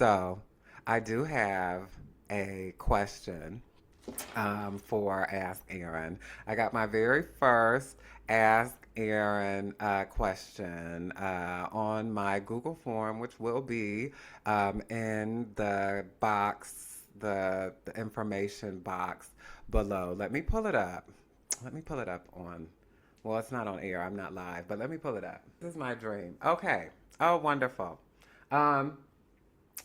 So, I do have a question for Ask Aaron. I got my very first Ask Aaron question on my Google form, which will be in the box, the information box below. Let me pull it up. Let me pull it up on, well, it's not on air. I'm not live, but let me pull it up. This is my dream. Okay. Oh, wonderful. Um,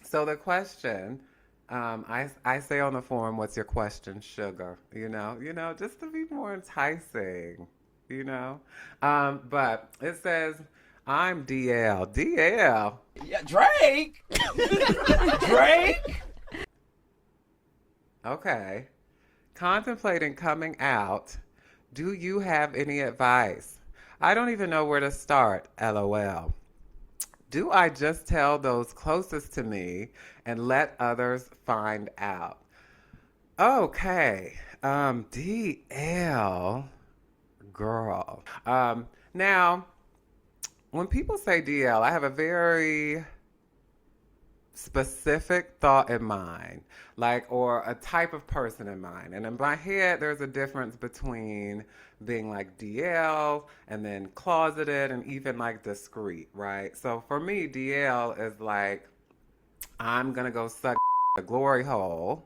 so the question, I say on the form, "What's your question, sugar?" Just to be more enticing, you know. But it says, "I'm DL." DL. Yeah, Drake. Drake. Okay. Contemplating coming out. Do you have any advice? I don't even know where to start. LOL. Do I just tell those closest to me and let others find out? Okay. DL, girl. Now, when people say DL, I have a very specific thought in mind, like, or a type of person in mind. And in my head, there's a difference between being like DL and then closeted and even like discreet, right? So for me, DL is like, I'm gonna go suck a glory hole,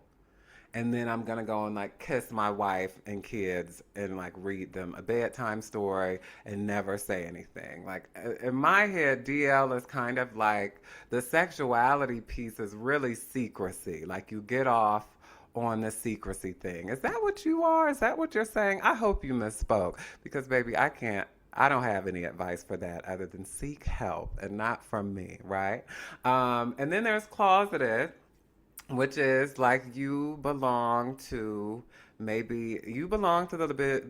and then I'm gonna go and like kiss my wife and kids and like read them a bedtime story and never say anything. Like in my head, DL is kind of like the sexuality piece is really secrecy. Like you get off on the secrecy thing. Is that what you are? Is that what you're saying? I hope you misspoke because baby, I don't have any advice for that other than seek help and not from me, right? And then there's closeted, which is like you belong to the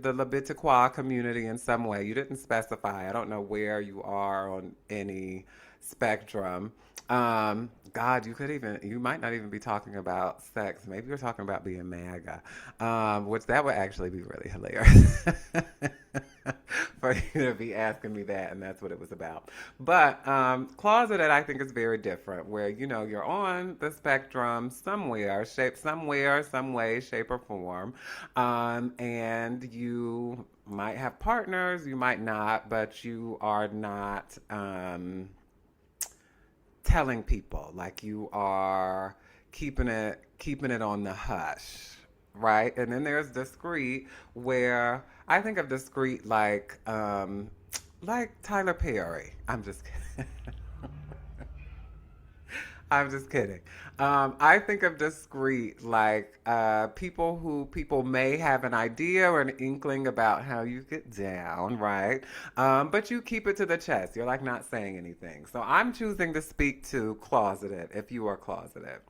Labitiqua community in some way. You didn't specify. I don't know where you are on any spectrum. God, you might not even be talking about sex. Maybe you're talking about being MAGA, which that would actually be really hilarious for you to be asking me that, and that's what it was about. But closeted, I think, is very different, where you're on the spectrum somewhere, some way, shape, or form, and you might have partners, you might not, but you are not. Telling people, like you are keeping it on the hush, right? And then there's discreet, where I think of discreet like Tyler Perry. I'm just kidding. I'm just kidding. I think of discreet like people may have an idea or an inkling about how you get down, right? But you keep it to the chest. You're like not saying anything. So I'm choosing to speak to closeted if you are closeted.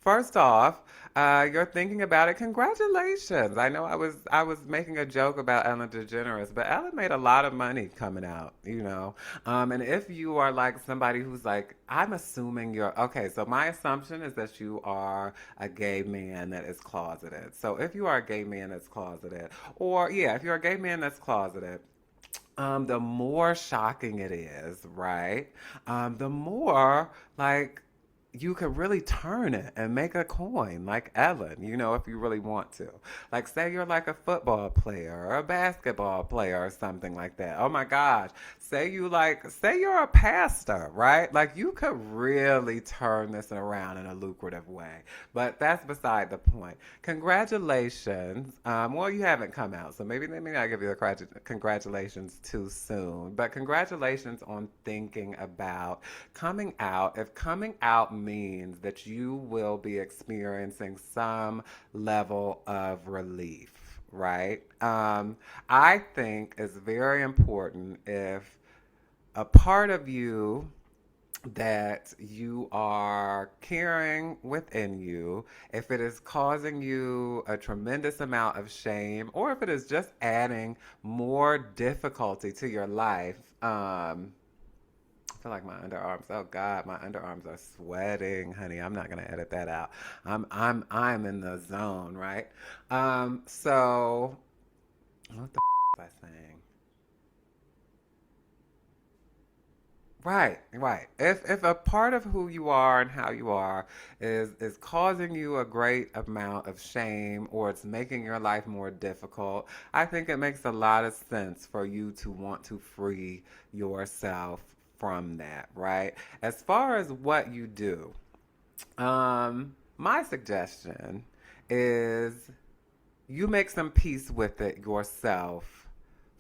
First off, you're thinking about it. Congratulations! I know I was making a joke about Ellen DeGeneres, but Ellen made a lot of money coming out, you know. And if you are like somebody who's like, I'm assuming you're okay. So my assumption is that you are a gay man that is closeted. So if you are a gay man that's closeted, or yeah, if you're a gay man that's closeted. The more shocking it is, right? The more like you could really turn it and make a coin like Ellen, if you really want to. Like, say you're like a football player or a basketball player or something like that. Oh my gosh. Say you're a pastor, right? Like, you could really turn this around in a lucrative way. But that's beside the point. Congratulations. Well, you haven't come out, so maybe let me not give you the congratulations too soon. But congratulations on thinking about coming out. If coming out means that you will be experiencing some level of relief, right? I think it's very important if a part of you that you are carrying within you, if it is causing you a tremendous amount of shame, or if it is just adding more difficulty to your life. I feel like my underarms. Oh God, my underarms are sweating, honey. I'm not gonna edit that out. I'm in the zone, right? So what the was I saying? Right, right. If a part of who you are and how you are is causing you a great amount of shame or it's making your life more difficult, I think it makes a lot of sense for you to want to free yourself from that, right? As far as what you do, my suggestion is you make some peace with it yourself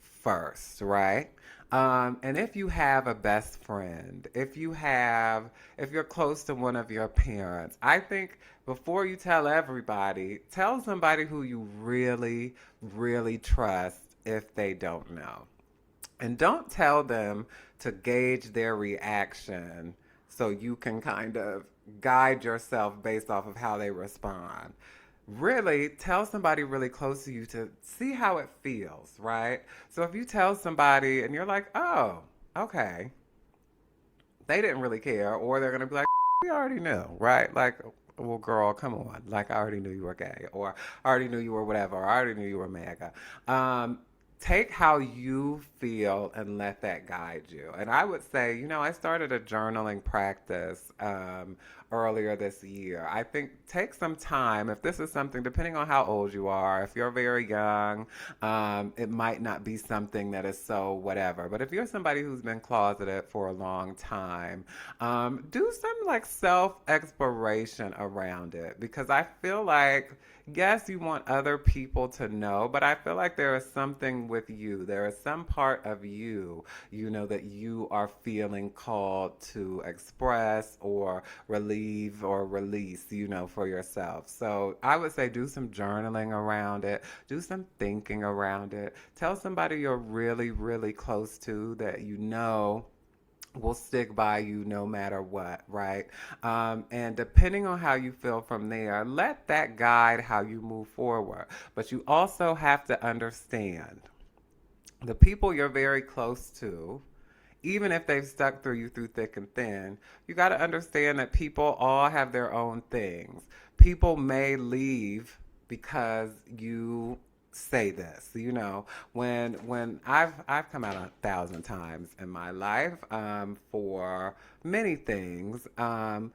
first, right? And if you have a best friend, if you're close to one of your parents, I think before you tell everybody, tell somebody who you really, really trust if they don't know. And don't tell them to gauge their reaction so you can kind of guide yourself based off of how they respond. Really, tell somebody really close to you to see how it feels, right? So if you tell somebody and you're like, oh, okay, they didn't really care, or they're going to be like, we already knew, right? Like, well, girl, come on. Like, I already knew you were gay, or I already knew you were whatever, or I already knew you were mega. Um, Take how you feel and let that guide you. And I would say, I started a journaling practice earlier this year. I think take some time, if this is something, depending on how old you are, if you're very young, it might not be something that is so whatever. But if you're somebody who's been closeted for a long time, do some like self exploration around it because I feel like yes, you want other people to know, but I feel like there is something with you. There is some part of you, that you are feeling called to express or relieve or release, for yourself. So I would say do some journaling around it, do some thinking around it. Tell somebody you're really, really close to that will stick by you no matter what, right? And depending on how you feel from there, let that guide how you move forward. But you also have to understand the people you're very close to, even if they've stuck through you through thick and thin, you got to understand that people all have their own things. People may leave because you say this. When I've come out 1,000 times in my life for many things, and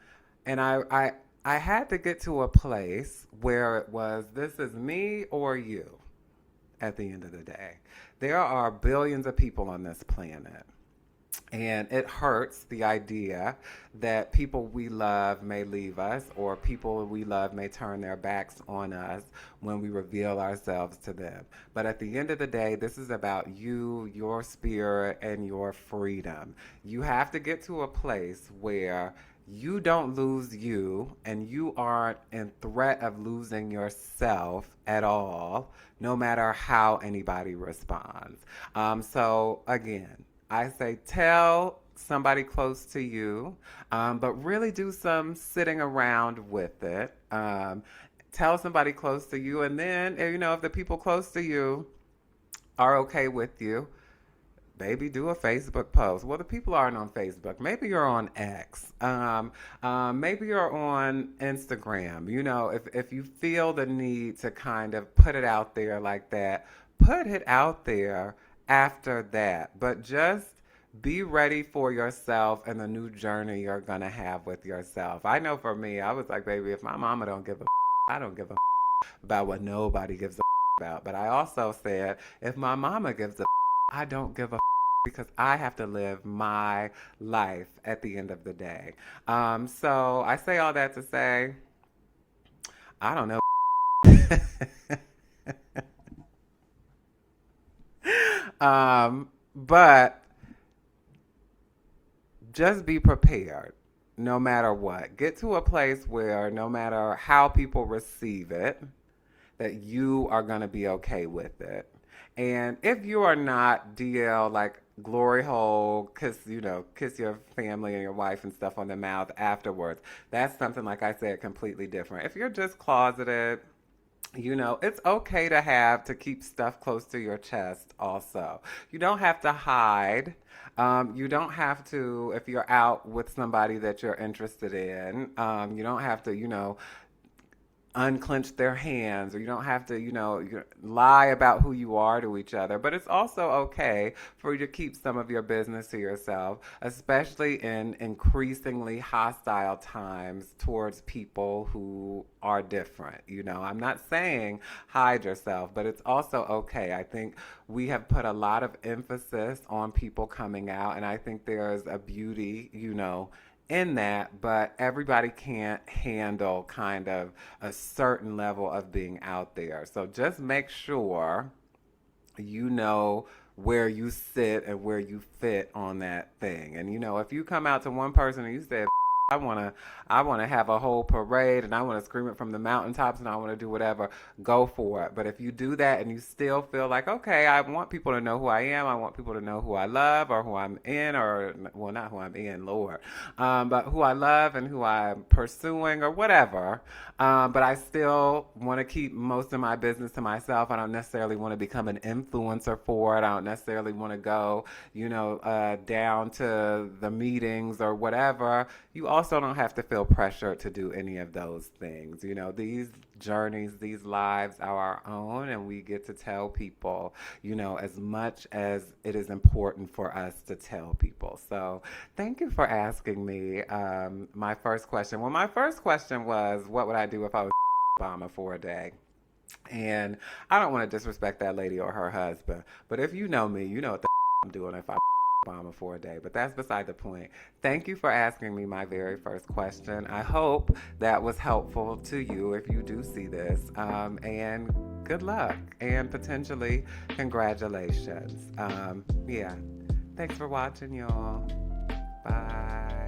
I had to get to a place where it was this is me or you. At the end of the day, there are billions of people on this planet. And it hurts the idea that people we love may leave us or people we love may turn their backs on us when we reveal ourselves to them. But at the end of the day, this is about you, your spirit, and your freedom. You have to get to a place where you don't lose you and you aren't in threat of losing yourself at all, no matter how anybody responds. So, again, I say tell somebody close to you, but really do some sitting around with it. Tell somebody close to you, and then, if the people close to you are okay with you, baby, do a Facebook post. Well, the people aren't on Facebook. Maybe you're on X. Maybe you're on Instagram. If you feel the need to kind of put it out there like that, put it out there after that. But just be ready for yourself and the new journey you're going to have with yourself. I know for me, I was like, baby, if my mama don't give a I don't give a about what nobody gives a about. But I also said, if my mama gives a I don't give a because I have to live my life at the end of the day. So I say all that to say, I don't know. But just be prepared no matter what. Get to a place where no matter how people receive it, that you are going to be okay with it. And if you are not DL, like glory hole, kiss your family and your wife and stuff on the mouth afterwards, that's something, like I said, completely different. If you're just closeted, it's okay to keep stuff close to your chest also. You don't have to hide. You don't have to, if you're out with somebody that you're interested in, you don't have to, unclench their hands, or you don't have to, lie about who you are to each other. But it's also okay for you to keep some of your business to yourself, especially in increasingly hostile times towards people who are different. I'm not saying hide yourself, but it's also okay. I think we have put a lot of emphasis on people coming out, and I think there's a beauty, in that, but everybody can't handle kind of a certain level of being out there. So just make sure you know where you sit and where you fit on that thing. And if you come out to one person and you say, I want to have a whole parade and I want to scream it from the mountaintops and I want to do whatever, go for it. But if you do that and you still feel like, okay, I want people to know who I am, I want people to know who I love or who I'm in, or, well, not who I'm in, Lord, but who I love and who I'm pursuing or whatever. But I still want to keep most of my business to myself. I don't necessarily want to become an influencer for it. I don't necessarily want to go, down to the meetings or whatever. You also don't have to feel pressured to do any of those things. These journeys, these lives are our own, and we get to tell people, as much as it is important for us to tell people. So thank you for asking me my first question. Well, my first question was, what would I do if I was Obama for a day? And I don't want to disrespect that lady or her husband, but if you know me, you know what the I'm doing if I Obama for a day, but that's beside the point. Thank you for asking me my very first question. I hope that was helpful to you if you do see this, and good luck and potentially congratulations. Yeah, thanks for watching, y'all. Bye.